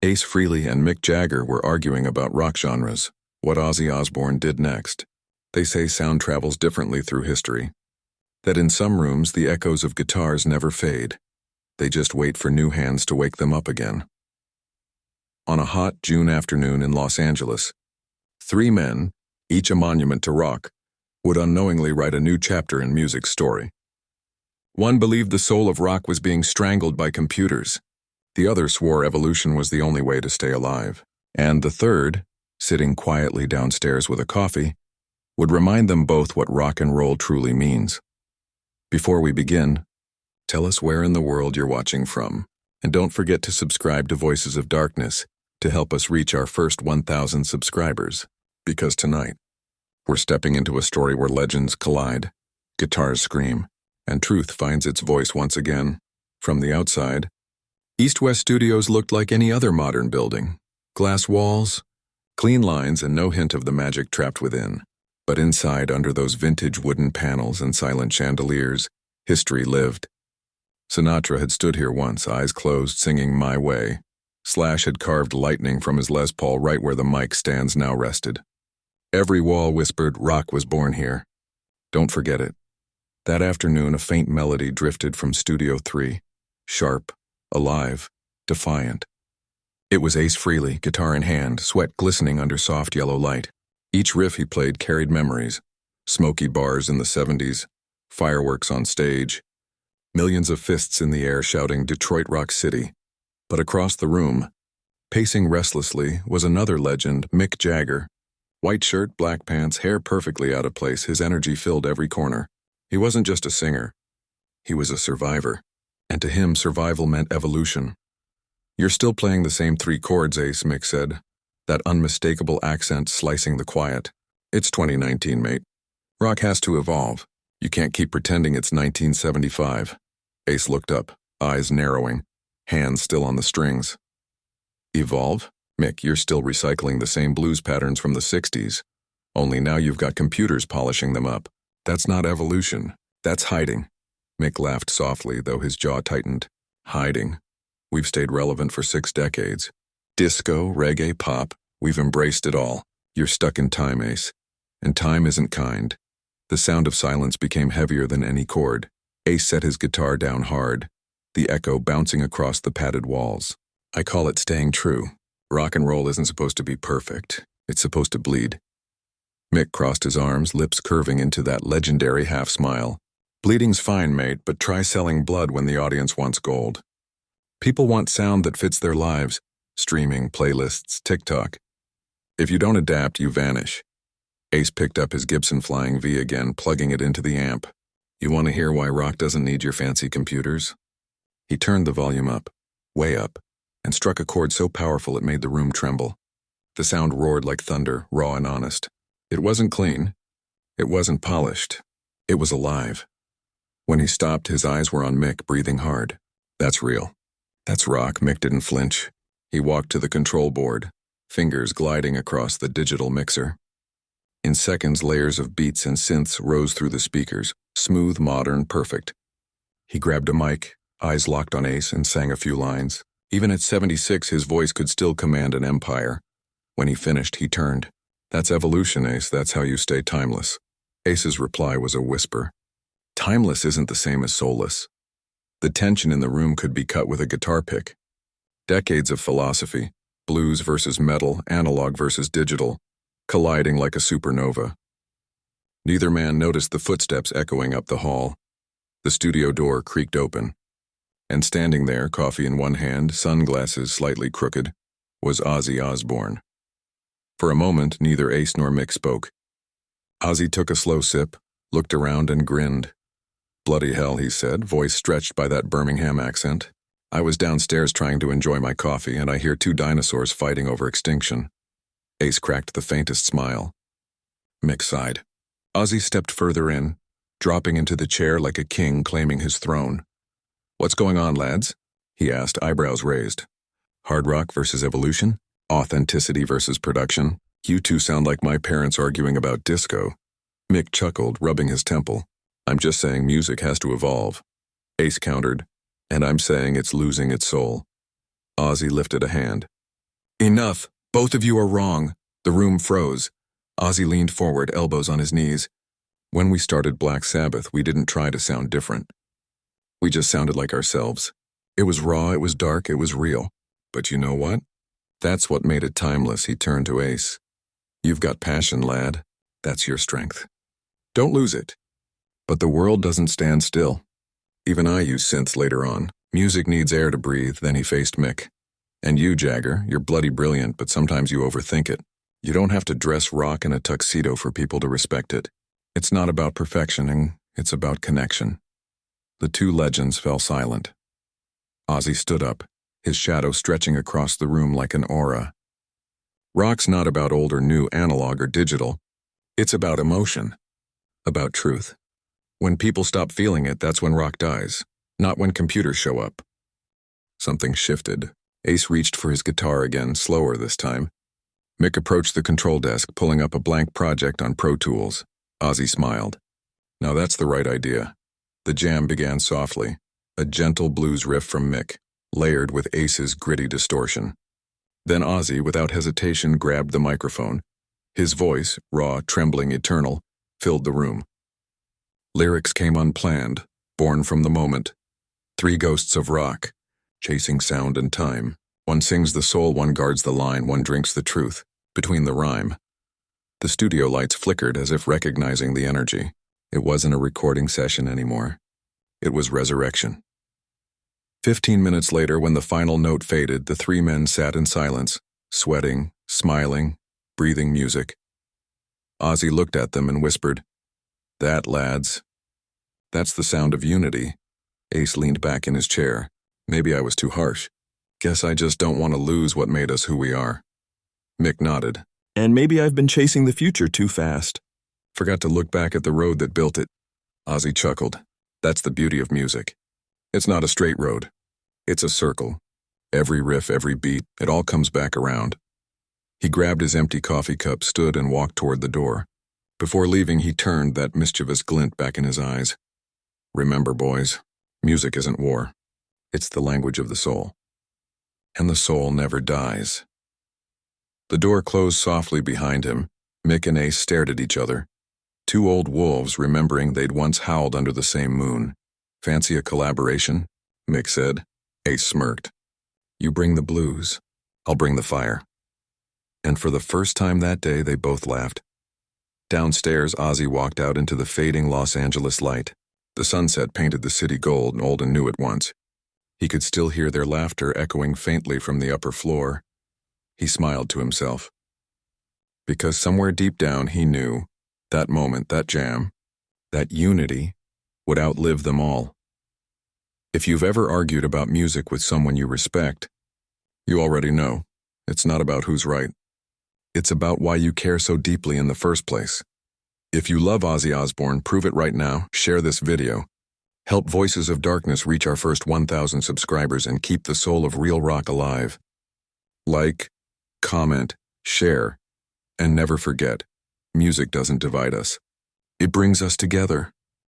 Ace Frehley and Mick Jagger were arguing about rock genres, what Ozzy Osbourne did next. They say sound travels differently through history. That in some rooms the echoes of guitars never fade. They just wait for new hands to wake them up again. On a hot June afternoon in Los Angeles, three men, each a monument to rock, would unknowingly write a new chapter in music's story. One believed the soul of rock was being strangled by computers. The other swore evolution was the only way to stay alive. And the third, sitting quietly downstairs with a coffee, would remind them both what rock and roll truly means. Before we begin, tell us where in the world you're watching from, and don't forget to subscribe to Voices of Darkness to help us reach our first 1,000 subscribers, because tonight, we're stepping into a story where legends collide, guitars scream, and truth finds its voice once again. From the outside, EastWest Studios looked like any other modern building. Glass walls, clean lines, and no hint of the magic trapped within. But inside, under those vintage wooden panels and silent chandeliers, history lived. Sinatra had stood here once, eyes closed, singing My Way. Slash had carved lightning from his Les Paul right where the mic stands now rested. Every wall whispered, rock was born here. Don't forget it. That afternoon, a faint melody drifted from Studio 3, sharp, alive, defiant. It was Ace Frehley, guitar in hand, sweat glistening under soft yellow light. Each riff he played carried memories. Smoky bars in the 70s, fireworks on stage, millions of fists in the air shouting Detroit Rock City. But across the room, pacing restlessly, was another legend, Mick Jagger. White shirt, black pants, hair perfectly out of place, his energy filled every corner. He wasn't just a singer. He was a survivor. And to him, survival meant evolution. You're still playing the same 3 chords, Ace, Mick said, that unmistakable accent slicing the quiet. It's 2019, mate. Rock has to evolve. You can't keep pretending it's 1975. Ace looked up, eyes narrowing, hands still on the strings. Evolve? Mick, you're still recycling the same blues patterns from the 60s. Only now you've got computers polishing them up. That's not evolution. That's hiding. Mick laughed softly, though his jaw tightened. Hiding. We've stayed relevant for 6 decades. Disco, reggae, pop, we've embraced it all. You're stuck in time, Ace. And time isn't kind. The sound of silence became heavier than any chord. Ace set his guitar down hard, the echo bouncing across the padded walls. I call it staying true. Rock and roll isn't supposed to be perfect. It's supposed to bleed. Mick crossed his arms, lips curving into that legendary half-smile. Bleeding's fine, mate, but try selling blood when the audience wants gold. People want sound that fits their lives. Streaming, playlists, TikTok. If you don't adapt, you vanish. Ace picked up his Gibson Flying V again, plugging it into the amp. You want to hear why rock doesn't need your fancy computers? He turned the volume up, way up, and struck a chord so powerful it made the room tremble. The sound roared like thunder, raw and honest. It wasn't clean. It wasn't polished. It was alive. When he stopped, his eyes were on Mick, breathing hard. That's real. That's rock. Mick didn't flinch. He walked to the control board, fingers gliding across the digital mixer. In seconds, layers of beats and synths rose through the speakers, smooth, modern, perfect. He grabbed a mic, eyes locked on Ace, and sang a few lines. Even at 76, his voice could still command an empire. When he finished, he turned. That's evolution, Ace. That's how you stay timeless. Ace's reply was a whisper. Timeless isn't the same as soulless. The tension in the room could be cut with a guitar pick. Decades of philosophy, blues versus metal, analog versus digital, colliding like a supernova. Neither man noticed the footsteps echoing up the hall. The studio door creaked open. And standing there, coffee in one hand, sunglasses slightly crooked, was Ozzy Osbourne. For a moment, neither Ace nor Mick spoke. Ozzy took a slow sip, looked around and grinned. Bloody hell, he said, voice stretched by that Birmingham accent. I was downstairs trying to enjoy my coffee, and I hear 2 dinosaurs fighting over extinction. Ace cracked the faintest smile. Mick sighed. Ozzy stepped further in, dropping into the chair like a king claiming his throne. What's going on, lads? He asked, eyebrows raised. Hard rock versus evolution? Authenticity versus production? You two sound like my parents arguing about disco. Mick chuckled, rubbing his temple. I'm just saying music has to evolve. Ace countered, and I'm saying it's losing its soul. Ozzy lifted a hand. Enough. Both of you are wrong. The room froze. Ozzy leaned forward, elbows on his knees. When we started Black Sabbath, we didn't try to sound different. We just sounded like ourselves. It was raw, it was dark, it was real. But you know what? That's what made it timeless. He turned to Ace. You've got passion, lad. That's your strength. Don't lose it. But the world doesn't stand still. Even I use synths later on. Music needs air to breathe. Then he faced Mick. And you, Jagger, you're bloody brilliant, but sometimes you overthink it. You don't have to dress rock in a tuxedo for people to respect it. It's not about perfectioning, it's about connection. The two legends fell silent. Ozzy stood up, his shadow stretching across the room like an aura. Rock's not about old or new, analog or digital. It's about emotion. About truth. When people stop feeling it, that's when rock dies, not when computers show up. Something shifted. Ace reached for his guitar again, slower this time. Mick approached the control desk, pulling up a blank project on Pro Tools. Ozzy smiled. Now that's the right idea. The jam began softly, a gentle blues riff from Mick, layered with Ace's gritty distortion. Then Ozzy, without hesitation, grabbed the microphone. His voice, raw, trembling, eternal, filled the room. Lyrics came unplanned, born from the moment. Three ghosts of rock, chasing sound and time. One sings the soul, one guards the line, one drinks the truth, between the rhyme. The studio lights flickered as if recognizing the energy. It wasn't a recording session anymore. It was resurrection. 15 minutes later, when the final note faded, the three men sat in silence, sweating, smiling, breathing music. Ozzy looked at them and whispered, "That, lads, that's the sound of unity." Ace leaned back in his chair. Maybe I was too harsh. Guess I just don't want to lose what made us who we are. Mick nodded. And maybe I've been chasing the future too fast. Forgot to look back at the road that built it. Ozzy chuckled. That's the beauty of music. It's not a straight road. It's a circle. Every riff, every beat, it all comes back around. He grabbed his empty coffee cup, stood, and walked toward the door. Before leaving, he turned, that mischievous glint back in his eyes. Remember, boys, music isn't war. It's the language of the soul. And the soul never dies. The door closed softly behind him. Mick and Ace stared at each other. Two old wolves remembering they'd once howled under the same moon. Fancy a collaboration? Mick said. Ace smirked. You bring the blues, I'll bring the fire. And for the first time that day, they both laughed. Downstairs, Ozzy walked out into the fading Los Angeles light. The sunset painted the city gold, and Olden knew it once. He could still hear their laughter echoing faintly from the upper floor. He smiled to himself. Because somewhere deep down he knew, that moment, that jam, that unity, would outlive them all. If you've ever argued about music with someone you respect, you already know, it's not about who's right. It's about why you care so deeply in the first place. If you love Ozzy Osbourne, prove it right now, share this video. Help Voices of Darkness reach our first 1,000 subscribers and keep the soul of real rock alive. Like, comment, share, and never forget, music doesn't divide us. It brings us together.